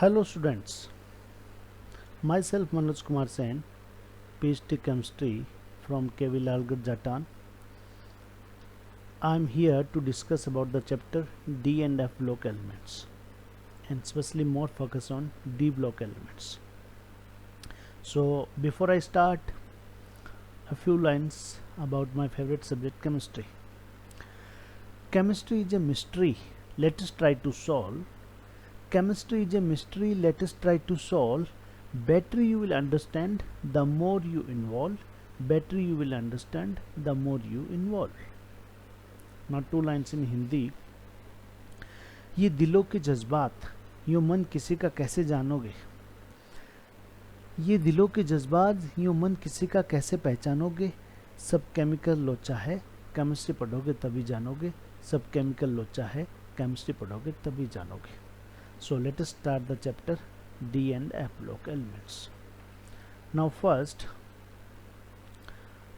Hello students, myself Manoj Kumar Sen, PhD Chemistry from KV Lalgarh Jatan. I am here to discuss about the chapter D and F block elements and especially more focus on D block elements. So before I start, a few lines about my favorite subject, chemistry. Chemistry is a mystery, let us try to solve. Chemistry is a mystery, let us try to solve. Better you will understand the more you involve. Better you will understand the more you involve. Now two lines in Hindi. ये दिलों के जज्बात, यूँ मन किसी का कैसे जानोगे? ये दिलों के जज्बात, यूँ मन किसी का कैसे पहचानोगे? सब केमिकल लोचा है, केमिस्ट्री पढ़ोगे तभी जानोगे. सब केमिकल लोचा है, केमिस्ट्री पढ़ोगे तभी जानोगे. So let us start the chapter D and F block elements. Now first,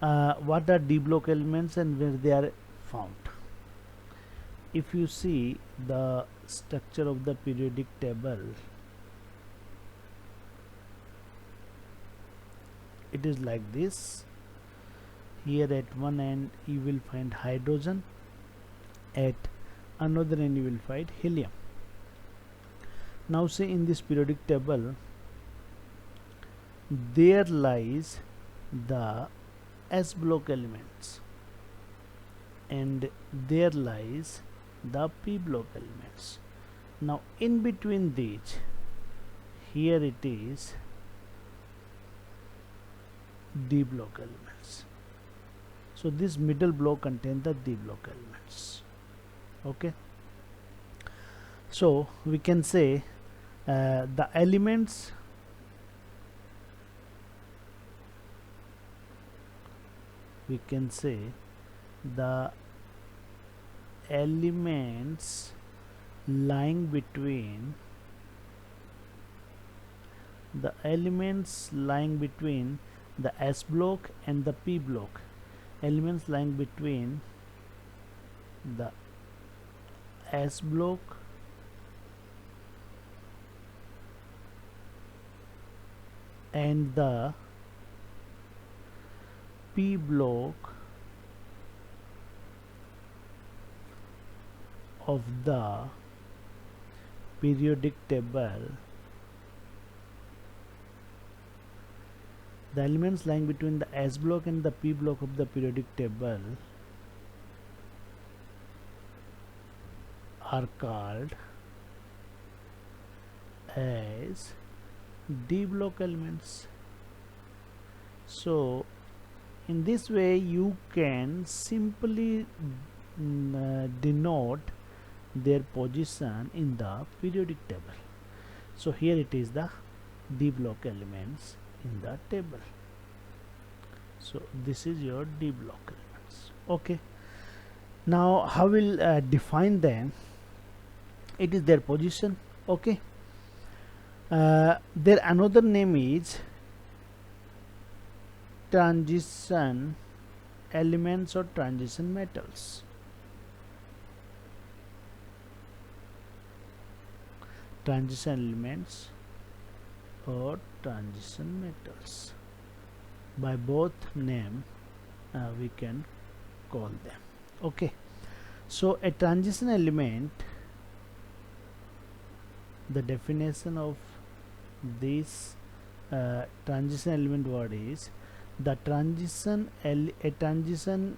what are D block elements and where they are found? If you see the structure of the periodic table, it is like this. Here at one end you will find hydrogen, at another end you will find helium. Now say in this periodic table there lies the S block elements and there lies the P block elements. Now in between these, here it is D block elements. So this middle block contains the D block elements. Okay, so we can say the elements the elements lying between the S block and the P block, elements lying between the S block and the P block of the periodic table. The elements lying between the S block and the P block of the periodic table are called as D block elements. So in this way you can simply denote their position in the periodic table. So here it is the D block elements in the table. So this is your D block elements. Okay, now how will define them? It is their position. Okay, their another name is transition elements or transition metals. Transition elements or transition metals. By both name we can call them. Okay, so a transition element, the definition of this transition element word is the transition a transition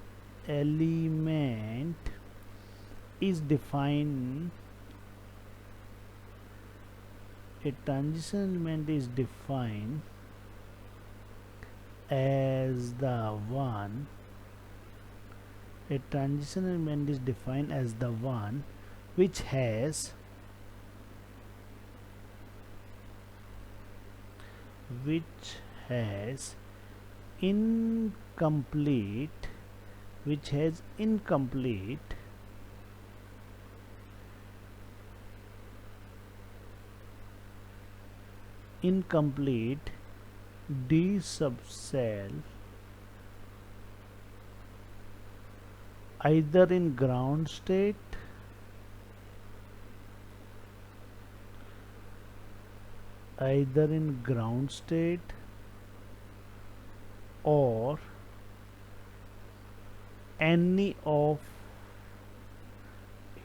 element is defined as the one which has incomplete D subcell either in ground state either in ground state or any of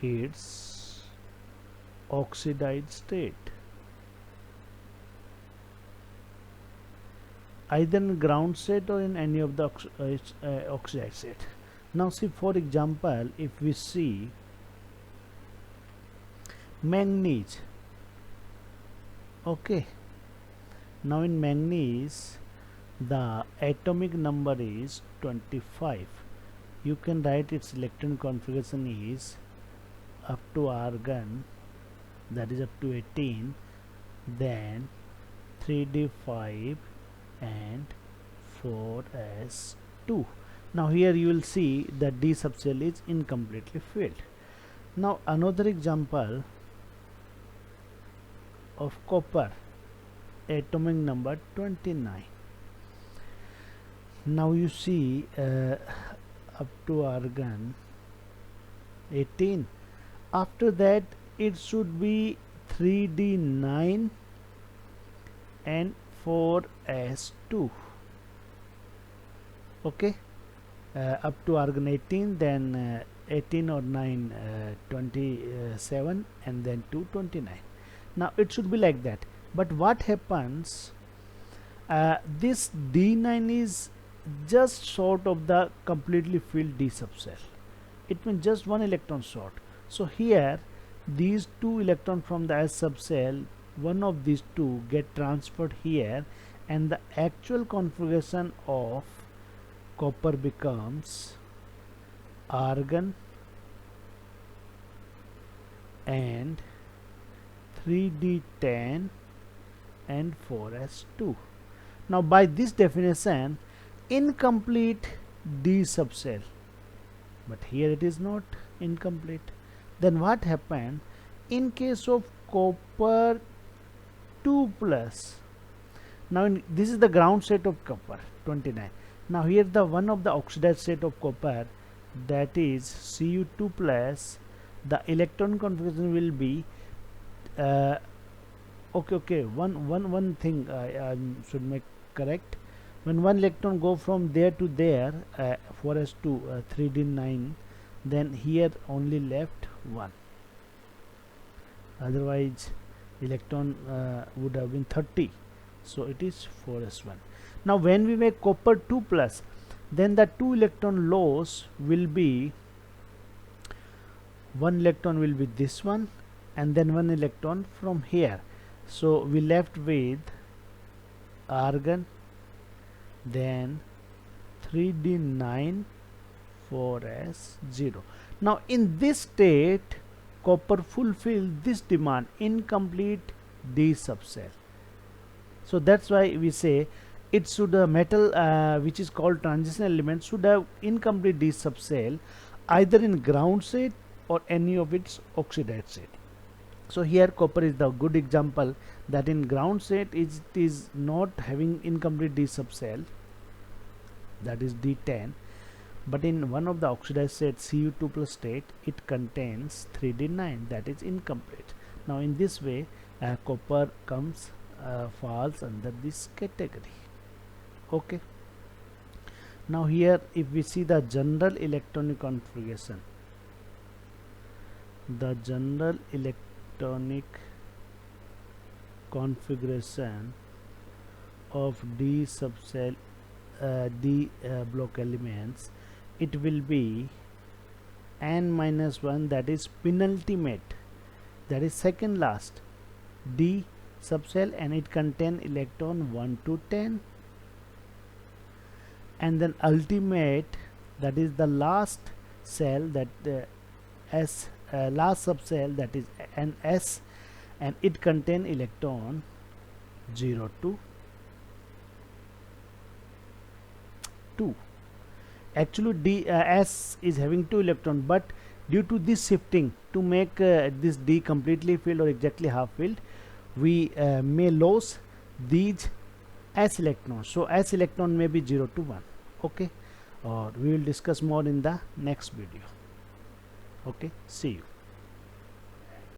its oxidized state, either in ground state or in any of the oxidized state. Now see, for example, if we see manganese, okay, now in manganese the atomic number is 25. You can write its electron configuration is up to argon, that is up to 18, then 3d5 and 4s2. Now here you will see that D subshell is incompletely filled. Now another example of copper, atomic number 29. Now you see up to argon 18. After that it should be 3d9 and 4s2. Okay, up to argon 18, then 18 or 9 27, and then 2 29. Now it should be like that. But what happens, this D9 is just short of the completely filled D subshell. It means just one electron short. So here these two electrons from the S subshell, one of these two get transferred here, and the actual configuration of copper becomes argon and 3d10 and 4s2. Now by this definition, incomplete D subshell, but here it is not incomplete. Then what happened in case of copper 2 plus? Now this is the ground state of copper 29. Now here the one of the oxidized state of copper, that is Cu2 plus, the electron configuration will be okay, one thing I should make correct. When one electron go from there to there, 4s2 3d9, then here only left 1, otherwise electron would have been 30, so it is 4s1. Now when we make copper 2 plus, then the 2 electron loss will be, one electron will be this one, and then one electron from here. So we left with argon, then 3d9 4s0. Now in this state, copper fulfill this demand, incomplete D subshell. So that's why we say it should metal which is called transition element should have incomplete D subshell, either in ground state or any of its oxidized state. So here copper is the good example that in ground state it is not having incomplete D subshell, that is D10, but in one of the oxidized state Cu2 plus state it contains 3d9, that is incomplete. Now in this way copper falls under this category. Okay, now here if we see the general electronic configuration, the general electronic configuration of D subshell D block elements, it will be n-1, that is penultimate, that is second last D subshell, and it contain electron 1 to 10, and then ultimate, that is the last cell, that last subshell, that is ns, and it contain electron 0 to 2. Actually S is having 2 electron, but due to this shifting to make this D completely filled or exactly half filled, we may lose these S electrons. So S electron may be 0 to 1. Okay, or we will discuss more in the next video. Okay, see you.